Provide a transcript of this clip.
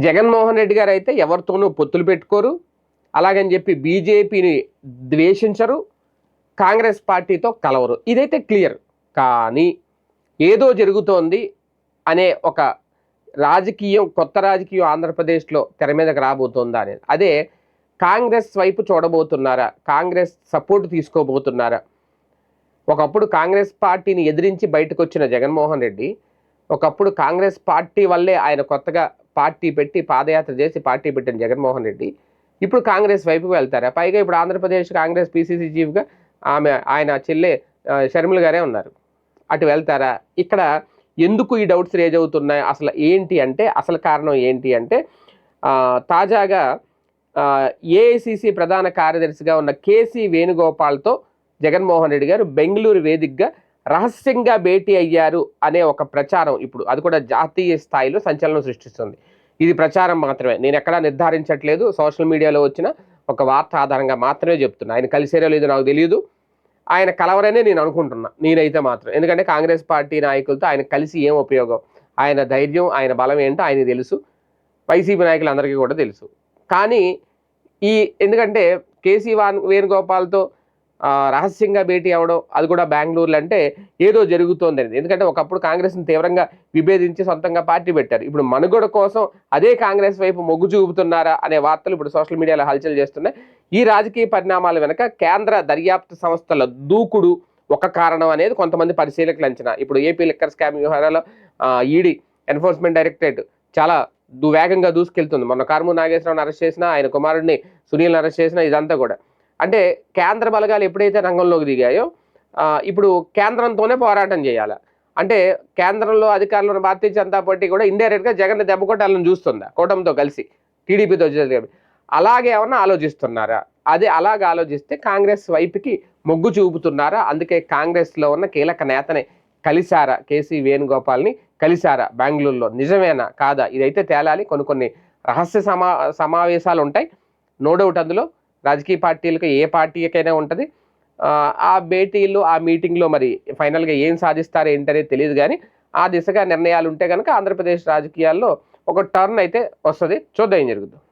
జగన్మోహన్ రెడ్డి గారు అయితే ఎవరితోనూ పొత్తులు పెట్టుకోరు. అలాగని చెప్పి బీజేపీని ద్వేషించరు. కాంగ్రెస్ పార్టీతో కలవరు. ఇదైతే క్లియర్. కానీ ఏదో జరుగుతోంది అనే ఒక రాజకీయం, కొత్త రాజకీయం ఆంధ్రప్రదేశ్లో తెర మీదకి రాబోతోందా అనేది. అదే కాంగ్రెస్ వైపు చూడబోతున్నారా? కాంగ్రెస్ సపోర్ట్ తీసుకోబోతున్నారా? ఒకప్పుడు కాంగ్రెస్ పార్టీని ఎదిరించి బయటకు వచ్చిన జగన్మోహన్ రెడ్డి, ఒకప్పుడు కాంగ్రెస్ పార్టీ వల్లే ఆయన కొత్తగా పార్టీ పెట్టి పాదయాత్ర చేసి పార్టీ పెట్టిన జగన్మోహన్ రెడ్డి ఇప్పుడు కాంగ్రెస్ వైపుకు వెళ్తారా? పైగా ఇప్పుడు ఆంధ్రప్రదేశ్ కాంగ్రెస్ పీసీసీ చీఫ్గా ఆయన చెల్లె షర్మిల గారే ఉన్నారు. అటు వెళ్తారా? ఇక్కడ ఎందుకు ఈ డౌట్స్ రేజ్ అవుతున్నాయి? అసలు ఏంటి అంటే, అసలు కారణం ఏంటి అంటే తాజాగా ఏఐసిసి ప్రధాన కార్యదర్శిగా ఉన్న కేసీ వేణుగోపాల్తో జగన్మోహన్ రెడ్డి గారు బెంగళూరు వేదికగా రహస్యంగా భేటీ అయ్యారు అనే ఒక ప్రచారం ఇప్పుడు అది కూడా జాతీయ స్థాయిలో సంచలనం సృష్టిస్తుంది. ఇది ప్రచారం మాత్రమే, నేను ఎక్కడా నిర్ధారించట్లేదు. సోషల్ మీడియాలో వచ్చిన ఒక వార్త ఆధారంగా మాత్రమే చెప్తున్నా. ఆయన కలిసేరో లేదో నాకు తెలియదు, ఆయన కలవరనే నేను అనుకుంటున్నా నేనైతే మాత్రం. ఎందుకంటే కాంగ్రెస్ పార్టీ నాయకులతో ఆయన కలిసి ఏం ఉపయోగం? ఆయన ధైర్యం, ఆయన బలం ఏంటో ఆయనకు తెలుసు, వైసీపీ నాయకులందరికీ కూడా తెలుసు. కానీ ఎందుకంటే కేసీ వేణుగోపాల్తో రహస్యంగా భేటీ అవ్వడం, అది కూడా బెంగళూరులో, అంటే ఏదో జరుగుతోంది అనేది. ఎందుకంటే ఒకప్పుడు కాంగ్రెస్ని తీవ్రంగా విభేదించి సొంతంగా పార్టీ పెట్టారు. ఇప్పుడు మనుగడ కోసం అదే కాంగ్రెస్ వైపు మొగ్గు చూపుతున్నారా అనే వార్తలు ఇప్పుడు సోషల్ మీడియాలో హల్చల్ చేస్తున్నాయి. ఈ రాజకీయ పరిణామాల వెనక కేంద్ర దర్యాప్తు సంస్థల దూకుడు ఒక కారణం అనేది కొంతమంది పరిశీలకులు అంచనా. ఇప్పుడు ఏపీ లిక్కర్ స్కామ్ వ్యవహారాల్లో ఈడీ ఎన్ఫోర్స్మెంట్ డైరెక్టరేట్ చాలా వేగంగా దూసుకెళ్తుంది. మొన్న కారుమూరి నాగేశ్వరరావుని అరెస్ట్ చేసినా, ఆయన కుమారుడిని సునీల్ని అరెస్ట్ చేసినా, ఇదంతా కూడా అంటే కేంద్ర బలగాలు ఎప్పుడైతే రంగంలోకి దిగాయో ఇప్పుడు కేంద్రంతోనే పోరాటం చేయాలి. అంటే కేంద్రంలో అధికారంలో ఉన్న భారతీయ జనతా పార్టీ కూడా ఇండైరెక్ట్గా జగన్ దెబ్బ కొట్టాలని చూస్తుందా కూటమితో కలిసి, టీడీపీతో అలాగే ఏమన్నా ఆలోచిస్తున్నారా? అదే అలాగ ఆలోచిస్తే కాంగ్రెస్ వైపుకి మొగ్గు చూపుతున్నారా? అందుకే కాంగ్రెస్లో ఉన్న కీలక నేతని కలిశారా, కేసీ వేణుగోపాల్ని కలిశారా బెంగళూరులో? నిజమేనా కాదా ఇదైతే తేలాలి. కొన్ని రహస్య సమావేశాలు ఉంటాయి, నో డౌట్. అందులో రాజకీయ పార్టీలకు ఏ పార్టీకైనా ఉంటుంది. ఆ భేటీలు, ఆ మీటింగ్లో మరి ఫైనల్గా ఏం సాధిస్తారో ఏంటనేది తెలియదు. కానీ ఆ దిశగా నిర్ణయాలు ఉంటే కనుక ఆంధ్రప్రదేశ్ రాజకీయాల్లో ఒక టర్న్ అయితే వస్తుంది. చూద్దాం ఏం జరుగుతుంది.